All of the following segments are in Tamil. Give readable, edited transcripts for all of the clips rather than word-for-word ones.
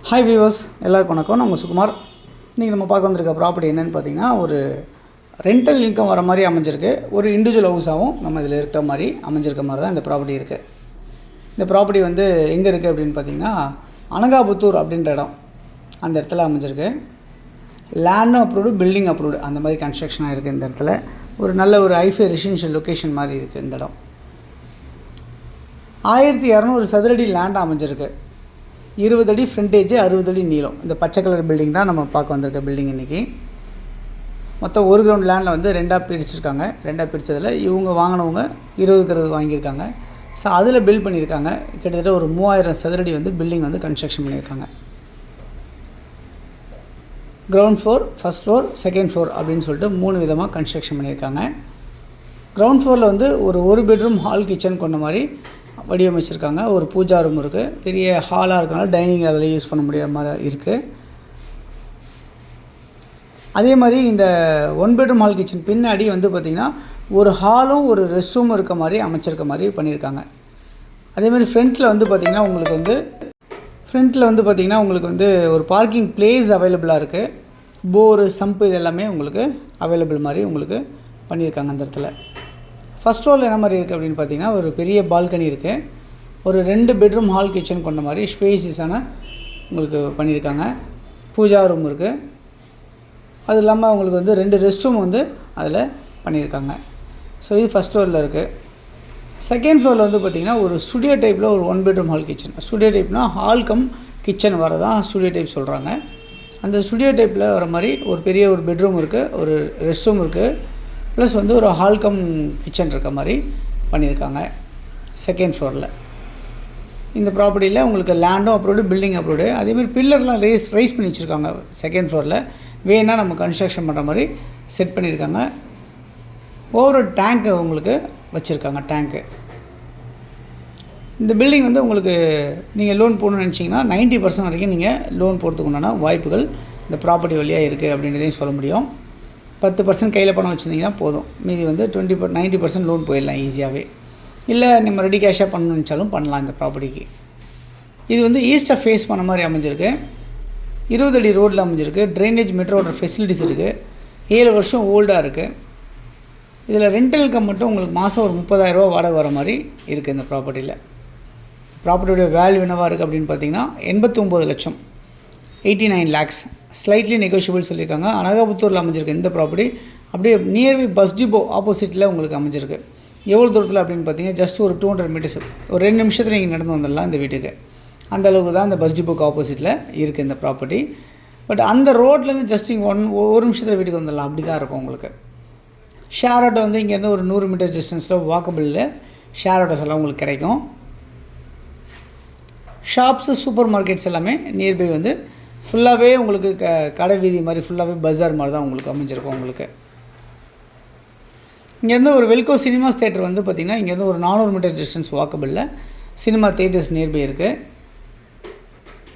ஹாய் வியூவர்ஸ், எல்லாருக்கும் வணக்கம். நான் உங்கள் சுகுமார். இன்றைக்கி நம்ம பார்க்க வந்திருக்க ப்ராப்பர்ட்டி என்னென்னு பார்த்தீங்கன்னா, ஒரு ரெண்டல் இன்கம் வர மாதிரி அமைஞ்சிருக்கு. ஒரு இண்டிவிஜுவல் ஹவுஸாகவும் நம்ம இதில் இருக்கிற மாதிரி அமைஞ்சிருக்க மாதிரி தான் இந்த ப்ராப்பர்ட்டி இருக்குது. இந்த ப்ராப்பர்ட்டி வந்து எங்கே இருக்குது அப்படின்னு பார்த்தீங்கன்னா, அனகாபுத்தூர் அப்படின்ற இடம், அந்த இடத்துல அமைஞ்சிருக்கு. லேண்டும் அப்ரூவ்டு, பில்டிங் அப்ரூவ்டு, அந்த மாதிரி கன்ஸ்ட்ரக்ஷனாக இருக்குது இந்த இடத்துல. ஒரு நல்ல ஒரு ஹைஃபை ரெசிடென்ஷியல் லொக்கேஷன் மாதிரி இருக்குது இந்த இடம். 1200 சதுரடி லேண்ட் அமைஞ்சிருக்கு. 20 அடி ஃப்ரண்டேஜ், 60 அடி நீளம். இந்த பச்சை கலர் பில்டிங் தான் நம்ம பார்க்க வந்திருக்க பில்டிங் இன்றைக்கி. மொத்தம் ஒரு கிரவுண்ட் லேண்டில் வந்து ரெண்டாக பிரிச்சிருக்காங்க. ரெண்டாக பிரித்ததில் இவங்க வாங்கினவங்க 20 வாங்கியிருக்காங்க. ஸோ அதில் பில்ட் பண்ணியிருக்காங்க. கிட்டத்தட்ட ஒரு 3000 சதுரடி வந்து பில்டிங் வந்து கன்ஸ்ட்ரக்ஷன் பண்ணியிருக்காங்க. Ground floor, first floor, second floor அப்படின்னு சொல்லிட்டு 3 விதமாக கன்ஸ்ட்ரக்ஷன் பண்ணியிருக்காங்க. கிரவுண்ட் ஃப்ளோரில் வந்து ஒரு பெட்ரூம் ஹால் கிச்சன் கொண்ட மாதிரி வடிவமைச்சிருக்காங்க. ஒரு பூஜா ரூம் இருக்குது. பெரிய ஹாலாக இருக்கனால டைனிங் அதில் யூஸ் பண்ண முடியாத மாதிரி இருக்குது. அதே மாதிரி இந்த 1 பெட்ரூம் ஹால் கிச்சன் பின்னாடி வந்து பார்த்திங்கன்னா ஒரு ஹாலும் ஒரு ரெஸ்ட் ரூமும் இருக்க மாதிரி அமைச்சிருக்க மாதிரி பண்ணியிருக்காங்க. அதே மாதிரி ஃப்ரண்ட்டில் வந்து பார்த்திங்கன்னா உங்களுக்கு வந்து ஒரு பார்க்கிங் பிளேஸ் அவைலபிளாக இருக்குது. போரு, சம்பு இது எல்லாமே உங்களுக்கு அவைலபிள் மாதிரி உங்களுக்கு பண்ணியிருக்காங்க அந்த இடத்துல. ஃபஸ்ட் ஃப்ளோரில் என்ன மாதிரி இருக்குது அப்படின்னு பார்த்தீங்கன்னா, ஒரு பெரிய பால்கனி இருக்குது. ஒரு 2 பெட்ரூம் ஹால் கிச்சன் கொண்ட மாதிரி ஸ்பேசியஸான உங்களுக்கு பண்ணியிருக்காங்க. பூஜா ரூம் இருக்குது. அது இல்லாமல் உங்களுக்கு வந்து 2 ரெஸ்ட் ரூம் வந்து அதில் பண்ணியிருக்காங்க. ஸோ இது ஃபஸ்ட் ஃப்ளோரில் இருக்குது. செகண்ட் ஃப்ளோரில் வந்து பார்த்திங்கன்னா ஒரு ஸ்டுடியோ டைப்பில் ஒரு 1 பெட்ரூம் ஹால் கிச்சன். ஸ்டுடியோ டைப்னால் ஹால் கம் கிச்சன் வரதான் ஸ்டுடியோ டைப் சொல்கிறாங்க. அந்த ஸ்டுடியோ டைப்பில் வர மாதிரி ஒரு பெரிய ஒரு பெட்ரூம் இருக்குது, ஒரு ரெஸ்ட் ரூம் இருக்குது, ப்ளஸ் வந்து ஒரு ஹால் கம் கிச்சன் இருக்க மாதிரி பண்ணியிருக்காங்க செகண்ட் ஃப்ளோரில். இந்த ப்ராப்பர்ட்டியில் உங்களுக்கு லேண்டும் அப்ரூவ்டு, பில்டிங் அப்ரூவ்டு. அதேமாதிரி பில்லர்லாம் ரைஸ் பண்ணி வச்சுருக்காங்க செகண்ட் ஃப்ளோரில். வேணால் நம்ம கன்ஸ்ட்ரக்ஷன் பண்ணுற மாதிரி செட் பண்ணியிருக்காங்க. ஓவர் டேங்க்கு உங்களுக்கு வச்சுருக்காங்க. டேங்க்கு இந்த பில்டிங் வந்து உங்களுக்கு நீங்கள் லோன் போடணும்னு நினச்சிங்கன்னா 90% வரைக்கும் நீங்கள் லோன் போகிறதுக்கு உண்டான வாய்ப்புகள் இந்த ப்ராப்பர்ட்டி வழியாக இருக்குது அப்படின்றதையும் சொல்ல முடியும். 10% கையில் பணம் வச்சுருந்தீங்கன்னா போதும். மீதி வந்து 90% லோன் போயிடலாம் ஈஸியாகவே. இல்லை நம்ம ரெடி கேஷாக பண்ணணும்னு நினச்சாலும் பண்ணலாம் இந்த ப்ராப்பர்ட்டிக்கு. இது வந்து ஈஸ்ட்டை ஃபேஸ் பண்ண மாதிரி அமைஞ்சிருக்கு. 20 அடி ரோட்டில் அமைஞ்சிருக்கு. ட்ரைனேஜ், மெட்ரோ வாட்டர் ஃபெசிலிட்டிஸ் இருக்குது. 7 வருஷம் ஓல்டாக இருக்குது. இதில் ரெண்டல் இன்கம் மட்டும் உங்களுக்கு மாதம் ஒரு 30,000 வாடகை வர மாதிரி இருக்குது இந்த ப்ராப்பர்ட்டியில். ப்ராப்பர்ட்டியோட வேல்யூ என்னவாக இருக்குது அப்படின்னு பார்த்தீங்கன்னா 89 லட்சம், 89 lakhs. ஸ்லைட்லி நெகோஷியபிள் சொல்லியிருக்காங்க. அனகாபுத்தூரில் அமைஞ்சிருக்கு இந்த ப்ராப்பர்ட்டி. அப்படியே நியர்பை பஸ் டிப்போ ஆப்போசிட்டில் உங்களுக்கு அமைஞ்சிருக்கு. எவ்வளோ தூரத்தில் அப்படின்னு பார்த்தீங்கன்னா ஜஸ்ட் ஒரு 200 மீட்டர்ஸ், ஒரு 2 நிமிஷத்தில் நீங்கள் நடந்து வந்துடலாம் இந்த வீட்டுக்கு. அந்த அளவுக்கு தான் இந்த பஸ் டிப்போக்கு ஆப்போசிட்டில் இருக்குது இந்த ப்ராப்பர்ட்டி. பட் அந்த ரோட்லேருந்து ஜஸ்ட் இங்கே ஒரு நிமிஷத்தில் வீட்டுக்கு வந்துடலாம், அப்படி தான் இருக்கும் உங்களுக்கு. ஷேர் ஆட்டோ வந்து இங்கேருந்து ஒரு 100 மீட்டர் டிஸ்டன்ஸில் வாக்கபிளில் ஷேர் ஆட்டோஸ் எல்லாம் உங்களுக்கு கிடைக்கும். ஷாப்ஸு, சூப்பர் மார்க்கெட்ஸ் எல்லாமே நியர்பை வந்து ஃபுல்லாகவே உங்களுக்கு கடை வீதி மாதிரி ஃபுல்லாகவே பஜார் மாதிரி தான் உங்களுக்கு அமைஞ்சிருக்கும். உங்களுக்கு இங்கேருந்து ஒரு வெல்கோ சினிமாஸ் தேட்டர் வந்து பார்த்திங்கன்னா இங்கேருந்து ஒரு 400 மீட்டர் டிஸ்டன்ஸ் வாக்கபிளில் சினிமா தேட்டர்ஸ் நியர்பை இருக்குது.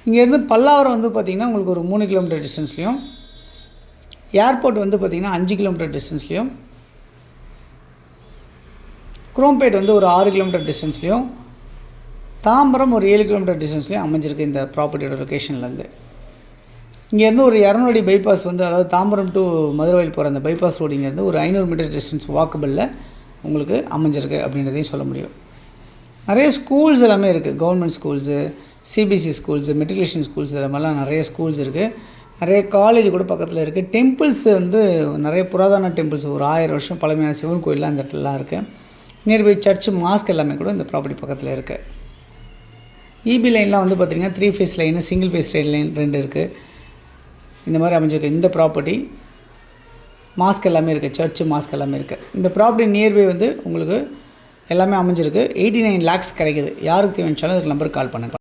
இங்கேருந்து பல்லாவரம் வந்து பார்த்திங்கன்னா உங்களுக்கு ஒரு 3 கிலோமீட்டர் டிஸ்டன்ஸ்லேயும், ஏர்போர்ட் வந்து பார்த்திங்கன்னா 5 கிலோமீட்டர் டிஸ்டன்ஸ்லேயும், குரோம்பேட் வந்து ஒரு 6 கிலோமீட்டர் டிஸ்டன்ஸ்லேயும், தாம்பரம் ஒரு 7 கிலோமீட்டர் டிஸ்டன்ஸ்லேயும் அமைஞ்சிருக்கு இந்த ப்ராப்பர்ட்டியோட லொக்கேஷன்லேருந்து. இங்கேருந்து ஒரு 200 அடி பைபாஸ் வந்து, அதாவது தாம்பரம் டு மதுரவாயில் போகிற அந்த பைபாஸ் ரோடு இங்கேருந்து ஒரு 500 மீட்டர் டிஸ்டன்ஸ் வாக்கபிளில் உங்களுக்கு அமைஞ்சிருக்கு அப்படின்றதையும் சொல்ல முடியும். நிறைய ஸ்கூல்ஸ் எல்லாமே இருக்குது. Government schools, CBSE schools, matriculation schools இது மாதிரிலாம் நிறைய ஸ்கூல்ஸ் இருக்குது. நிறைய காலேஜ் கூட பக்கத்தில் இருக்குது. டெம்பிள்ஸ் வந்து நிறைய புராதன டெம்பிள்ஸ், ஒரு 1000 வருஷம் பழமையான சிவன் கோயிலெலாம் அந்த இடத்துலலாம் இருக்குது. நியர்பை சர்ச்சு, மாஸ்க் எல்லாமே கூட இந்த ப்ராப்பர்ட்டி பக்கத்தில் இருக்குது. இபி லைன்லாம் வந்து பார்த்திங்கன்னா 3 phase line, single phase line 2 இருக்குது. இந்த மாதிரி அமைஞ்சிருக்கு இந்த ப்ராப்பர்ட்டி. மாஸ்க் எல்லாமே இருக்குது, சர்ச்சு மாஸ்க் எல்லாமே இருக்குது. இந்த ப்ராப்பர்ட்டி நியர்பை வந்து உங்களுக்கு எல்லாமே அமைஞ்சிருக்கு. 89 lakhs கிடைக்குது. யாருக்கு தேவைச்சாலும் அதுக்கு நம்பருக்கு கால் பண்ணுங்கள்.